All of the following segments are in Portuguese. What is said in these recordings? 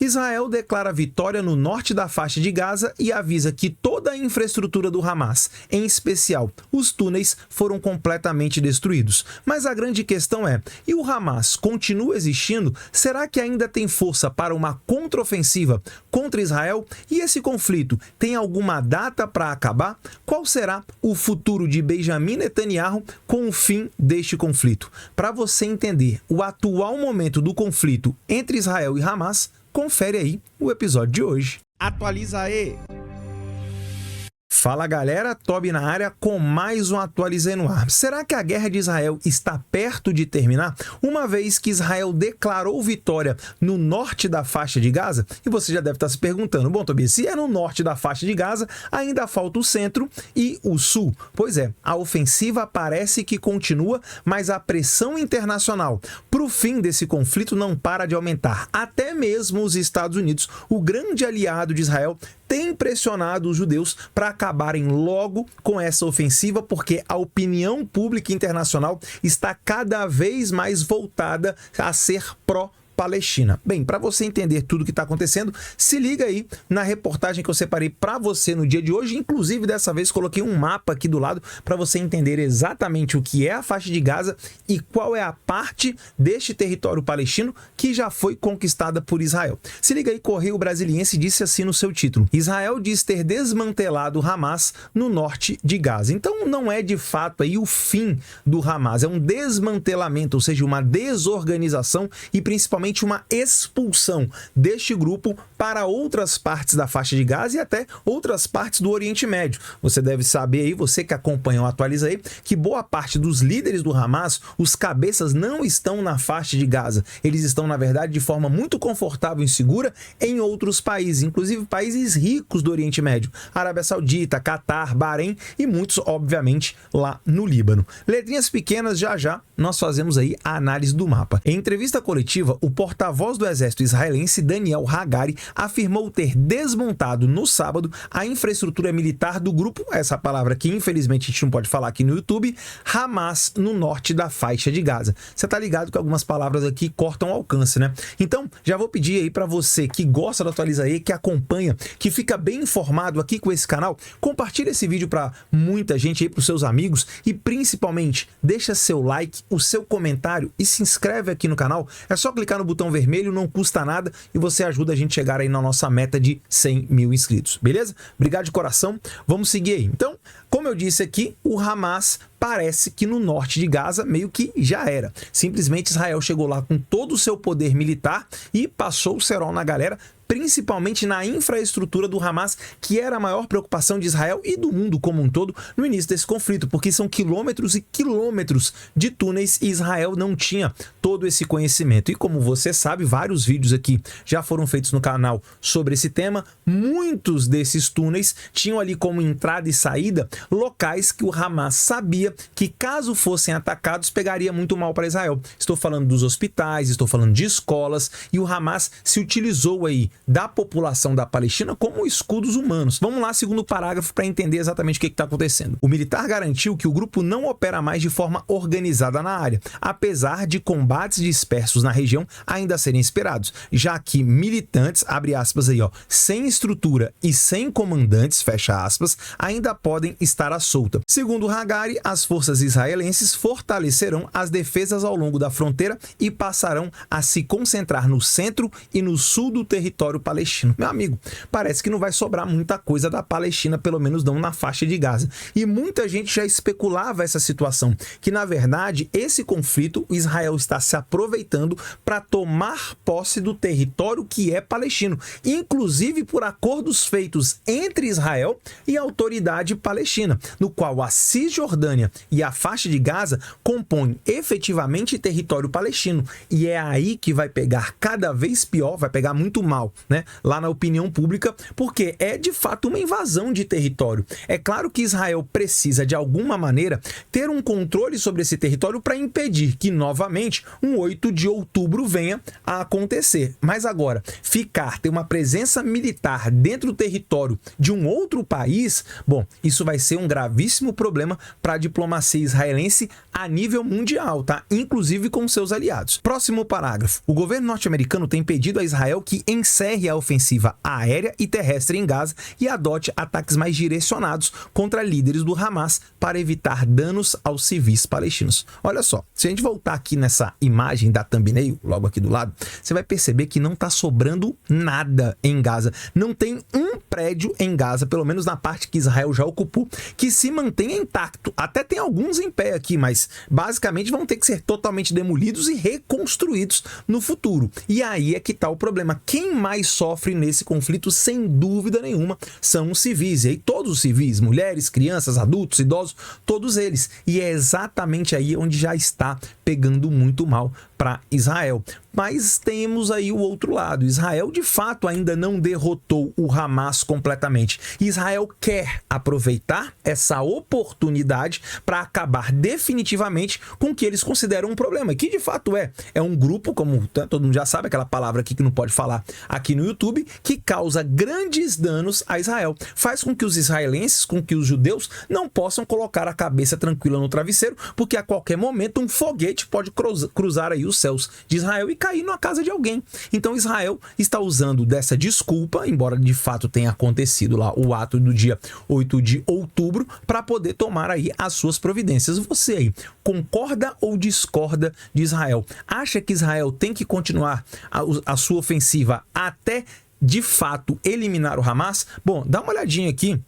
Israel declara vitória no norte da faixa de Gaza e avisa que toda a infraestrutura do Hamas, em especial os túneis, foram completamente destruídos. Mas a grande questão é, e o Hamas continua existindo? Será que ainda tem força para uma contraofensiva contra Israel? E esse conflito tem alguma data para acabar? Qual será o futuro de Benjamin Netanyahu com o fim deste conflito? Para você entender o atual momento do conflito entre Israel e Hamas, confere aí o episódio de hoje. Atualiza aí! Fala galera, Toby na área com mais um Atualiza aí no ar. Será que a guerra de Israel está perto de terminar? Uma vez que Israel declarou vitória no norte da faixa de Gaza, e você já deve estar se perguntando, bom Toby, se é no norte da faixa de Gaza, ainda falta o centro e o sul. Pois é, a ofensiva parece que continua, mas a pressão internacional para o fim desse conflito não para de aumentar. Até mesmo os Estados Unidos, o grande aliado de Israel, tem pressionado os judeus para acabarem logo com essa ofensiva, porque a opinião pública internacional está cada vez mais voltada a ser pró-Palestina. Bem, para você entender tudo o que está acontecendo, se liga aí na reportagem que eu separei para você no dia de hoje. Inclusive, dessa vez, coloquei um mapa aqui do lado para você entender exatamente o que é a faixa de Gaza e qual é a parte deste território palestino que já foi conquistada por Israel. Se liga aí, Correio Brasiliense disse assim no seu título: Israel diz ter desmantelado o Hamas no norte de Gaza. Então, não é de fato aí o fim do Hamas, é um desmantelamento, ou seja, uma desorganização e principalmente uma expulsão deste grupo para outras partes da faixa de Gaza e até outras partes do Oriente Médio. Você deve saber aí, você que acompanha o Atualiza aí, que boa parte dos líderes do Hamas, os cabeças, não estão na faixa de Gaza. Eles estão, na verdade, de forma muito confortável e segura em outros países, inclusive países ricos do Oriente Médio, Arábia Saudita, Catar, Bahrein e muitos, obviamente, lá no Líbano. Letrinhas pequenas, já já nós fazemos aí a análise do mapa. Em entrevista coletiva, o porta-voz do exército israelense, Daniel Hagari, afirmou ter desmontado no sábado a infraestrutura militar do grupo, essa palavra que infelizmente a gente não pode falar aqui no YouTube, Hamas, no norte da faixa de Gaza. Você tá ligado que algumas palavras aqui cortam o alcance, né? Então, já vou pedir aí para você que gosta do Atualiza aí, que acompanha, que fica bem informado aqui com esse canal, compartilha esse vídeo para muita gente aí, para os seus amigos e principalmente deixa seu like, o seu comentário e se inscreve aqui no canal. É só clicar no botão vermelho, não custa nada e você ajuda a gente a chegar aí na nossa meta de 100 mil inscritos, beleza? Obrigado de coração, vamos seguir aí. Então, como eu disse aqui, o Hamas parece que no norte de Gaza meio que já era. Simplesmente Israel chegou lá com todo o seu poder militar e passou o cerol na galera, principalmente na infraestrutura do Hamas, que era a maior preocupação de Israel e do mundo como um todo no início desse conflito, porque são quilômetros e quilômetros de túneis e Israel não tinha todo esse conhecimento. E como você sabe, vários vídeos aqui já foram feitos no canal sobre esse tema. Muitos desses túneis tinham ali como entrada e saída locais que o Hamas sabia que, caso fossem atacados, pegaria muito mal para Israel. Estou falando dos hospitais, estou falando de escolas, e o Hamas se utilizou aí da população da Palestina como escudos humanos. Vamos lá, segundo parágrafo, para entender exatamente o que está acontecendo. O militar garantiu que o grupo não opera mais de forma organizada na área, apesar de combates dispersos na região ainda serem esperados, já que militantes, abre aspas aí, ó, sem estrutura e sem comandantes, fecha aspas, ainda podem estar à solta. Segundo Hagari, as forças israelenses fortalecerão as defesas ao longo da fronteira e passarão a se concentrar no centro e no sul do território palestino. Meu amigo, parece que não vai sobrar muita coisa da Palestina, pelo menos não na faixa de Gaza. E muita gente já especulava essa situação, que na verdade esse conflito, Israel está se aproveitando para tomar posse do território que é palestino, inclusive por acordos feitos entre Israel e a autoridade palestina, no qual a Cisjordânia e a faixa de Gaza compõem efetivamente território palestino. E é aí que vai pegar cada vez pior, vai pegar muito mal, né, lá na opinião pública, porque é de fato uma invasão de território. É claro que Israel precisa de alguma maneira ter um controle sobre esse território para impedir que novamente um 8 de outubro venha a acontecer. Mas agora, ter uma presença militar dentro do território de um outro país, bom, isso vai ser um gravíssimo problema para a diplomacia diplomacia israelense a nível mundial, tá? Inclusive com seus aliados. Próximo parágrafo. O governo norte-americano tem pedido a Israel que encerre a ofensiva aérea e terrestre em Gaza e adote ataques mais direcionados contra líderes do Hamas para evitar danos aos civis palestinos. Olha só, se a gente voltar aqui nessa imagem da thumbnail, logo aqui do lado, você vai perceber que não está sobrando nada em Gaza. Não tem um prédio em Gaza, pelo menos na parte que Israel já ocupou, que se mantenha intacto. Até tem alguns em pé aqui, mas basicamente vão ter que ser totalmente demolidos e reconstruídos no futuro. E aí é que está o problema. Quem mais sofre nesse conflito, sem dúvida nenhuma, são os civis. E aí todos os civis, mulheres, crianças, adultos, idosos, todos eles. E é exatamente aí onde já está pegando muito mal para Israel. Mas temos aí o outro lado. Israel, de fato, ainda não derrotou o Hamas completamente. Israel quer aproveitar essa oportunidade para acabar definitivamente com o que eles consideram um problema, que de fato é um grupo, como todo mundo já sabe, aquela palavra aqui que não pode falar aqui no YouTube, que causa grandes danos a Israel. Faz com que os israelenses, com que os judeus não possam colocar a cabeça tranquila no travesseiro, porque a qualquer momento um foguete pode cruzar aí os céus de Israel e cair na casa de alguém. Então Israel está usando dessa desculpa, embora de fato tenha acontecido lá o ato do dia 8 de outubro, para poder tomar aí as suas providências. Você aí, concorda ou discorda de Israel? Acha que Israel tem que continuar a sua ofensiva até de fato eliminar o Hamas? Bom, dá uma olhadinha aqui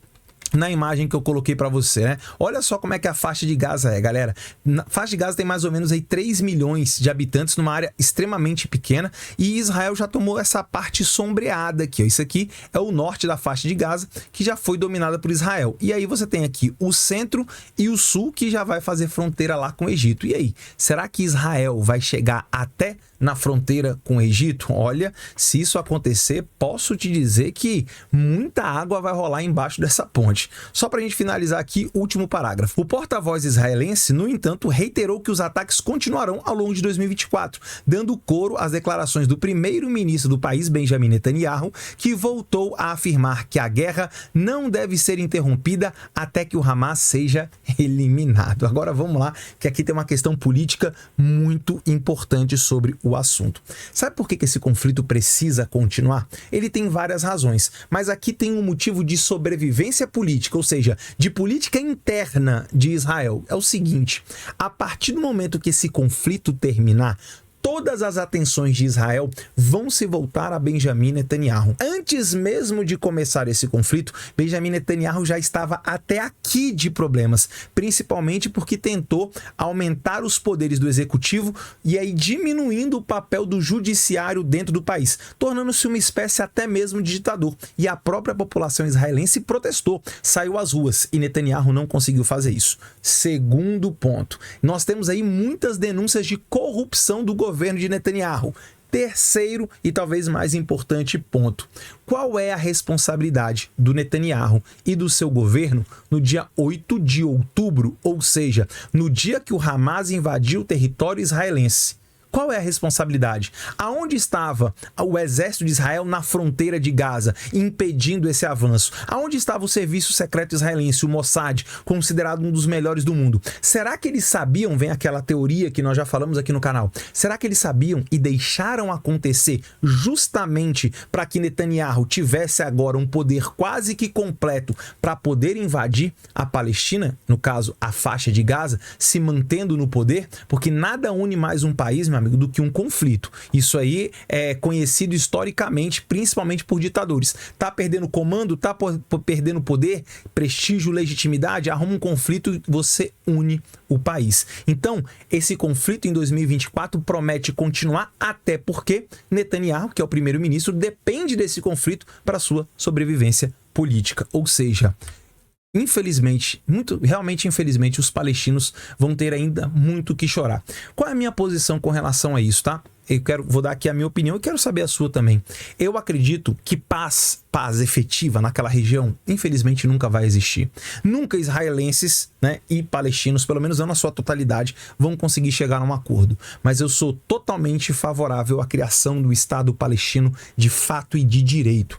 na imagem que eu coloquei para você, né? Olha só como é que a faixa de Gaza é, galera. A faixa de Gaza tem mais ou menos aí 3 milhões de habitantes numa área extremamente pequena e Israel já tomou essa parte sombreada aqui, ó. Isso aqui é o norte da faixa de Gaza, que já foi dominada por Israel. E aí você tem aqui o centro e o sul, que já vai fazer fronteira lá com o Egito. E aí, será que Israel vai chegar até na fronteira com o Egito? Olha, se isso acontecer, posso te dizer que muita água vai rolar embaixo dessa ponte. Só para a gente finalizar aqui, último parágrafo. O porta-voz israelense, no entanto, reiterou que os ataques continuarão ao longo de 2024, dando coro às declarações do primeiro-ministro do país, Benjamin Netanyahu, que voltou a afirmar que a guerra não deve ser interrompida até que o Hamas seja eliminado. Agora vamos lá, que aqui tem uma questão política muito importante sobre o assunto. Sabe por que esse conflito precisa continuar? Ele tem várias razões, mas aqui tem um motivo de sobrevivência política, ou seja, de política interna de Israel. É o seguinte: a partir do momento que esse conflito terminar, todas as atenções de Israel vão se voltar a Benjamin Netanyahu. Antes mesmo de começar esse conflito, Benjamin Netanyahu já estava até aqui de problemas, principalmente porque tentou aumentar os poderes do executivo e aí diminuindo o papel do judiciário dentro do país, tornando-se uma espécie até mesmo de ditador. E a própria população israelense protestou, saiu às ruas e Netanyahu não conseguiu fazer isso. Segundo ponto, nós temos aí muitas denúncias de corrupção do governo de Netanyahu. Terceiro e talvez mais importante ponto: qual é a responsabilidade do Netanyahu e do seu governo no dia 8 de outubro, ou seja, no dia que o Hamas invadiu o território israelense? Qual é a responsabilidade? Aonde estava o exército de Israel na fronteira de Gaza, impedindo esse avanço? Aonde estava o serviço secreto israelense, o Mossad, considerado um dos melhores do mundo? Será que eles sabiam, vem aquela teoria que nós já falamos aqui no canal, será que eles sabiam e deixaram acontecer justamente para que Netanyahu tivesse agora um poder quase que completo para poder invadir a Palestina, no caso a faixa de Gaza, se mantendo no poder? Porque nada une mais um país, meu amigo, do que um conflito. Isso aí é conhecido historicamente, principalmente por ditadores. Tá perdendo comando, tá perdendo poder, prestígio, legitimidade, arruma um conflito e você une o país. Então, esse conflito em 2024 promete continuar, até porque Netanyahu, que é o primeiro-ministro, depende desse conflito para sua sobrevivência política. Ou seja, infelizmente, realmente infelizmente, os palestinos vão ter ainda muito que chorar. Qual é a minha posição com relação a isso, tá? Vou dar aqui a minha opinião e quero saber a sua também. Eu acredito que paz efetiva naquela região, infelizmente, nunca vai existir. Nunca israelenses, né, e palestinos, pelo menos não na sua totalidade, vão conseguir chegar a um acordo. Mas eu sou totalmente favorável à criação do Estado palestino de fato e de direito.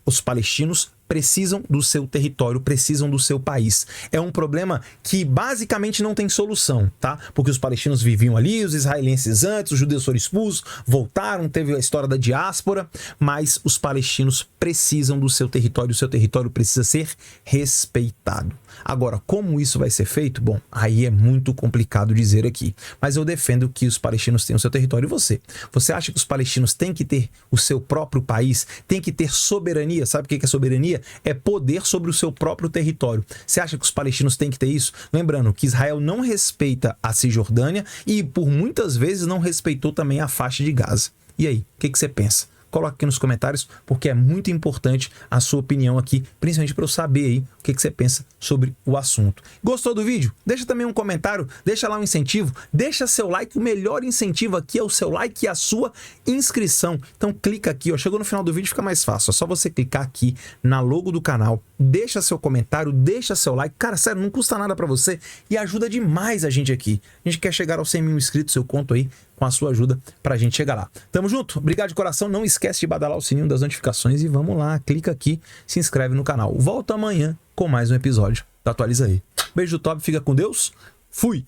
Os palestinos precisam do seu território, precisam do seu país. É um problema que basicamente não tem solução, tá? Porque os palestinos viviam ali, os israelenses antes, os judeus foram expulsos, voltaram, teve a história da diáspora, mas os palestinos precisam do seu território, o seu território precisa ser respeitado. Agora, como isso vai ser feito? Bom, aí é muito complicado dizer aqui, mas eu defendo que os palestinos tenham o seu território. E você? Você acha que os palestinos têm que ter o seu próprio país? Tem que ter soberania? Sabe o que é soberania? É poder sobre o seu próprio território. Você acha que os palestinos têm que ter isso? Lembrando que Israel não respeita a Cisjordânia e por muitas vezes não respeitou também a faixa de Gaza. E aí, o que você pensa? Coloque aqui nos comentários, porque é muito importante a sua opinião aqui, principalmente para eu saber aí o que você pensa sobre o assunto. Gostou do vídeo? Deixa também um comentário, deixa lá um incentivo, deixa seu like. O melhor incentivo aqui é o seu like e a sua inscrição. Então clica aqui, ó, chegou no final do vídeo, fica mais fácil. É só você clicar aqui na logo do canal, deixa seu comentário, deixa seu like. Cara, sério, não custa nada para você e ajuda demais a gente aqui. A gente quer chegar aos 100 mil inscritos, eu conto aí com a sua ajuda pra gente chegar lá. Tamo junto? Obrigado de coração. Não esquece de badalar o sininho das notificações e vamos lá, clica aqui, se inscreve no canal. Volto amanhã com mais um episódio do Atualiza Aí. Beijo top, fica com Deus. Fui!